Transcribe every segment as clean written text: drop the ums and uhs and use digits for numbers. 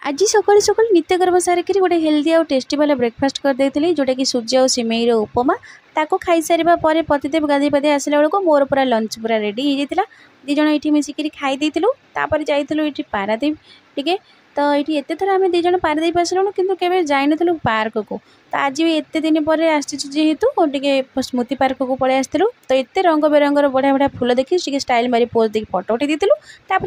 आज सकाल सकाल नित्यकर्म सारिकी गोटे हेल्दी आउ टेस्टी वाला ब्रेकफास्ट कर देती जोटा कि सूजी और सिमेईर उपमा ताको खाई सारा पर पतिदेव गाधे पाधे आसला बेलू मोर पूरा लंच पूरा रेडी हो जाता दिज ये मिसिक खाई देलुँ जाइलु ये पारादीप टे तो ये एत थर आम दिज पारादीप आसलुँ कितु के जाइनु पार्क को तो आज भी एत दिन पर आसतु टे स्मृति पार्क को पलि आसलु तो एत रंग बेरंगर बढ़िया बढ़िया फूल देखी टे स्टाइल मारी पोज देखिए फटो उठे देलु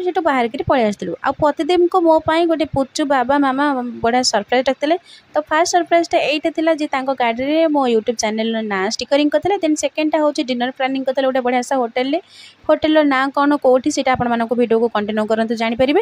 से बाहर कर पलि आसलु आ प्रतिदेव को मो गोटे पुचु बाबा मामा बढ़िया सरप्राइज रखते तो फास्ट सरप्राइजटा यहाँ गाड़ी में मो यूट्यूब चैनल ना स्टिकरिंग करते देन सेकेंडटा हूँ डिनर प्लानिंग करते गोटे बढ़िया सा होटेल ना कौन कौटी से भिडियो को कंटिन्यू करते जानीपर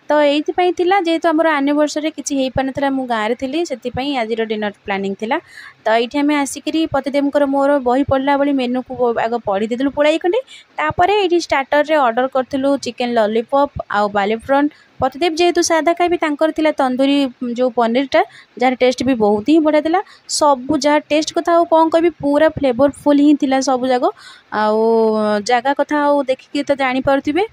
तो ये जेहेतु आम एनिवर्सरी किसी हो पार ना गाँव थी से आज डिनर प्लानिंग थिला तो ये आम आसिक प्रतिदेव मोर बही पढ़ला बेली मेनू को आग पढ़ी देलु पुड़ाई खंडे तापर ये स्टार्टर रे ऑर्डर करूँ चिकेन लॉलीपॉप आउ बालीफ्रॉन प्रतिदेव जेहेतु सादा खाई था तंदूरी जो पनीरटा जार टेस्ट भी बहुत ही बढ़िया था सब जहाँ टेस्ट कथा कौन कह पूरा फ्लेवरफुल ही था सब जाक आगा कथा देखिए तो जानीपे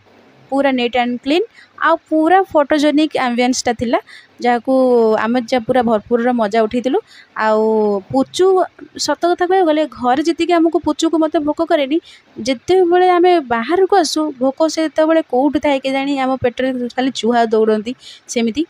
पूरा नीट एंड क्लीन आ पूरा फोटोजेनिक एम्बियंसटा थिला जहाँकू आम पूरा भरपूर मजा उठेलु आउ पुचु सत कथा कह गले घर जी आमको पुचु को मत भोक कैनि जिते बड़े आम बाहर को आसू भोक से कौट थाए के जानी आम पेटर खाली चूहा दौड़ती सेमती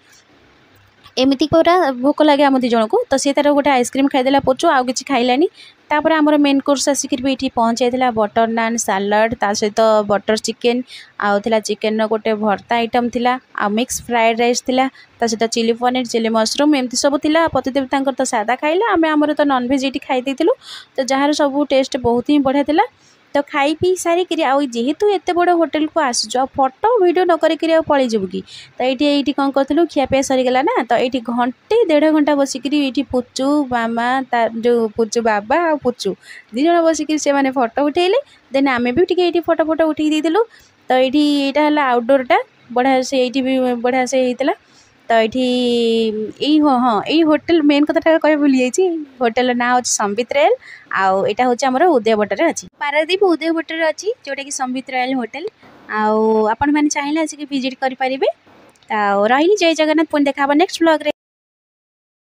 एमती पूरा भोक लगे आम दिज को तो सी तार गोटे आइसक्रीम खाईदेला पुचु आउ कि खाइलानी तापर आमर मेन कोर्स आसिक ये पहुँचाई बटर नान सालाड ता सहित बटर चिकेन आउला चिकेन गोटे भर्ता आइटम थिला आ मिक्स फ्राइड राइस थिला ता सहित चिली पनीर चिली मशरूम एमती सब थिला प्रतिदेव तांकर तो सादा खाइला आम आमर तो नॉनभेज ये खाई देलु तो जार सब टेस्ट बहुत ही बढ़िया थिला तो खाई पी सारिक जेहेतु एत बड़ होटेल को आसु फोटो वीडियो न करिक पलि जीवु कि तो ये कौन करूँ खियापिया सरीगला ना तो ये घंटे 1.5 घंटा बसिक ये पुचु मामा जो पुचु बाबा आ पुचु दिज बसिक से मैंने फोटो उठेले देन आम भी ये फोटो फोटो उठे देलु तो ये आउटडोरटा बढ़िया से ये भी बढ़िया से होता तो ये हाँ ये होटेल मेन कथा कह भूली जाइए होटेल ना हूँ संबित रॉयल आउ यहाँ हूँ आम उदयभट्टर अच्छी पारादीप उदयभट्टर अच्छी जोटा कि संबित रॉयल होटेल आपण मैंने चाहिए आसिक विजिट करेंगे रही जय जगन्नाथ पुणी देखा नेक्स्ट ब्लॉग रे।